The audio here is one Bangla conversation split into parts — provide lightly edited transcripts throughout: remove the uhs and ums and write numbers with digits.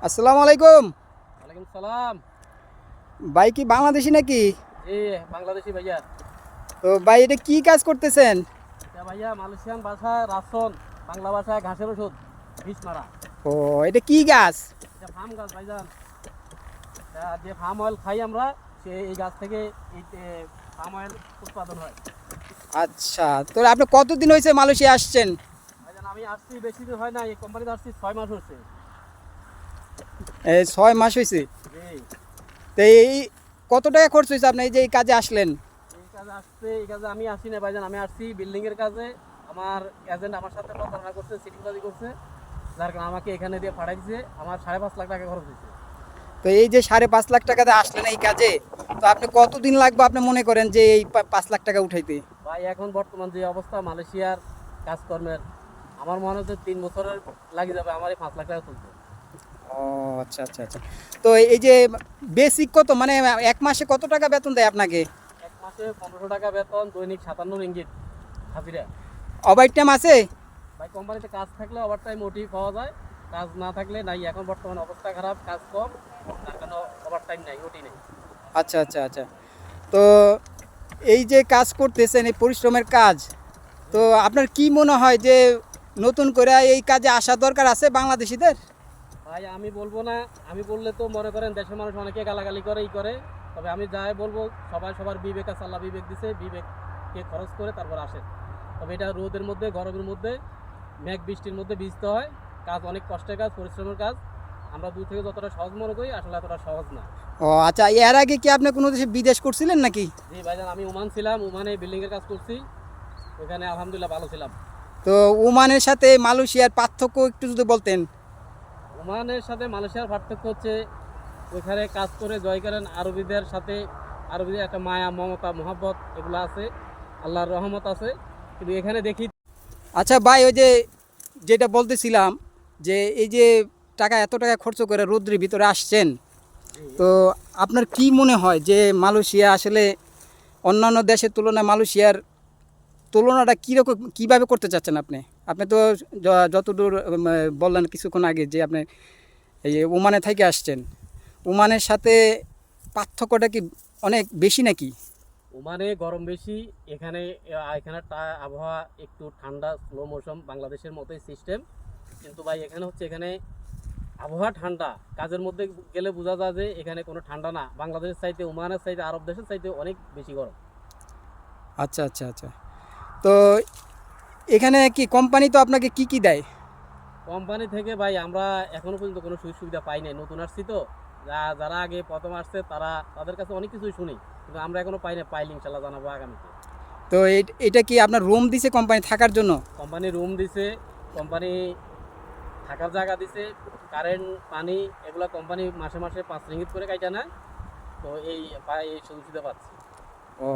আসসালামু আলাইকুম। ওয়ালাইকুম সালাম। ভাই কি বাংলাদেশি নাকি? জি, বাংলাদেশি ভাইয়া। তো ভাই এটা কি কাজ করতেছেন? এটা ভাইয়া মালয়েশিয়ান ভাষায় রাসন, বাংলা ভাষায় ঘাসের ওষুধ, বিষ মারা। ও, এটা কি গাছ? এটা ফার্ম গাছ ভাইজান। যে ফার্ম অয়েল খাই আমরা, সে এই গাছ থেকে এই ফার্ম অয়েল উৎপাদন হয়। আচ্ছা, তো আপনি কতদিন হয়েছে মালয়েশিয়া আসছেন? ভাইজান আমি আসছি বেশি দিন হয় না, এই কোম্পানিতে আসছি 6 মাস হচ্ছে। 6 মাস হয়েছে। জি, তো এই কত টাকা খরচ হয়েছে আপনি এই যে এই কাজে আসলেন? এই কাজে আমি আসি না ভাইজান, আমি আসছি বিল্ডিংয়ের কাজে। আমার এজেন্ট আমার সাথে প্রতারণা করছে, সিটিংবাজি করছে, যার কারণে আমাকে এখানে দিয়ে পাঠাই দিছে। আমার 5.5 লাখ টাকা খরচ হয়েছে। তো এই যে 5.5 লাখ টাকাতে আসলেন এই কাজে, তো আপনি কতদিন লাগবে আপনি মনে করেন যে এই 5 লাখ টাকা উঠাইতে? ভাই এখন বর্তমান যে অবস্থা মালয়েশিয়ার কাজকর্মের, আমার মনে হচ্ছে 3 বছরের লাগে যাবে আমার এই 5 লাখ টাকা তুলতে। ও আচ্ছা আচ্ছা আচ্ছা। তো এই যে বেসিক কত, মানে এক মাসে কত টাকা বেতন দেয় আপনাকে? এক মাসে 1500 টাকা বেতন, দৈনিক 57 রিঙ্গিত হাজিরা। ওভার টাইম আছে? ভাই কোম্পানিতে কাজ থাকলে ওভার টাইম ওটি পাওয়া যায়, কাজ না থাকলে নাই। এখন বর্তমান অবস্থা খারাপ, কাজ কম, তার কারণে ওভার টাইম নাই, ওটি নেই। আচ্ছা আচ্ছা আচ্ছা। তো এই যে কাজ করতেছেন, এই পরিশ্রমের কাজ, তো আপনার কি মনে হয় যে নতুন করে এই কাজে আসা দরকার আছে বাংলাদেশিদের? ভাই আমি বলবো না, আমি বললে তো মনে করেন দেশের মানুষ অনেকে গালাগালি করে, করে। তবে আমি যাই বলবো, সবাই সবার বিবেক আছে, আল্লাহ বিবেক দিছে, বিবেককে খরচ করে তারপর আসে। তবে এটা রোদের মধ্যে, গরমের মধ্যে, মেঘ বৃষ্টির মধ্যে ভিজতে হয়। কাজ অনেক কষ্টের কাজ, পরিশ্রমের কাজ। আমরা দূর থেকে যতটা সহজ মনে করি, আসলে এতটা সহজ না। ও আচ্ছা, এর আগে কি আপনি কোনো দেশে বিদেশ করছিলেন নাকি? জি ভাইজান, আমি ওমান ছিলাম, ওমানে বিল্ডিংয়ের কাজ করছি, ওখানে আলহামদুলিল্লাহ ভালো ছিলাম। তো ওমানের সাথে মালয়েশিয়ার পার্থক্য একটু যদি বলতেন। ওমানের সাথে মালয়েশিয়ার পার্থক্য হচ্ছে, ওইখানে কাজ করে জয় করেন আরবিদের সাথে, আরবিদের একটা মায়া, মমতা, মোহাব্বত এগুলো আছে, আল্লাহর রহমত আছে। কিন্তু এখানে দেখি। আচ্ছা ভাই, ওই যে যেটা বলতেছিলাম, যে এই যে এত টাকা খরচ করে রৌদ্রের ভিতরে আসছেন, তো আপনার কি মনে হয় যে মালয়েশিয়া আসলে অন্যান্য দেশের তুলনায় মালয়েশিয়ার তুলনাটা কীরকম, কীভাবে করতে চাচ্ছেন আপনি? আপনি তো যতদূর বললেন কিছুক্ষণ আগে যে আপনি এই যে ওমানে থেকে আসছেন, ওমানের সাথে পার্থক্যটা কি অনেক বেশি নাকি? ওমানে গরম বেশি, এখানে এখানে আবহাওয়া একটু ঠান্ডা, স্লো মৌসুম, বাংলাদেশের মতোই সিস্টেম। কিন্তু ভাই এখানে হচ্ছে, এখানে আবহাওয়া ঠান্ডা, কাজের মধ্যে গেলে বোঝা যায় যে এখানে কোনো ঠান্ডা না। বাংলাদেশের চাইতে, ওমানের চাইতে, আরব দেশের চাইতে অনেক বেশি গরম। আচ্ছা আচ্ছা আচ্ছা। তো এখানে কি কোম্পানি তো আপনাকে কি কি দেয়? কোম্পানি থেকে ভাই আমরা এখনো পর্যন্ত কোনো সুযোগ সুবিধা পাই নাই, নতুন আসছি তো। যারা আগে প্রথম আসছে তাদের কাছে অনেক কিছুই শুনি, কিন্তু আমরা এখনো পাই না। পাইলে ইনশাল্লাহ জানাবো আগামীতে। তো এটা কি আপনার রুম দিছে কোম্পানি থাকার জন্য? কোম্পানি রুম দিছে, কোম্পানি থাকার জায়গা দিছে, কারেন্ট, পানি এগুলো কোম্পানি মাসে মাসে 5 রিঙ্গিত করে কাইটা নেয়। তো এই সুযোগ সুবিধা পাচ্ছি। ও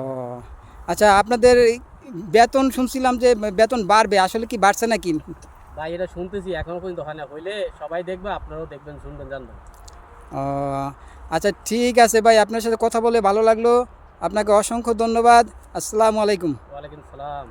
আচ্ছা, আপনাদের বেতন শুনছিলাম যে বেতন বাড়বে, আসলে কি বাড়ছে নাকি? ভাই এটা শুনতেছি, এখনো পর্যন্ত হয় না। হইলে সবাই দেখবে, আপনারাও দেখবেন, শুনবেন, জানবেন। ও আচ্ছা, ঠিক আছে ভাই, আপনার সাথে কথা বলে ভালো লাগলো। আপনাকে অসংখ্য ধন্যবাদ। আসসালামু আলাইকুম। ওয়ালাইকুম সালাম।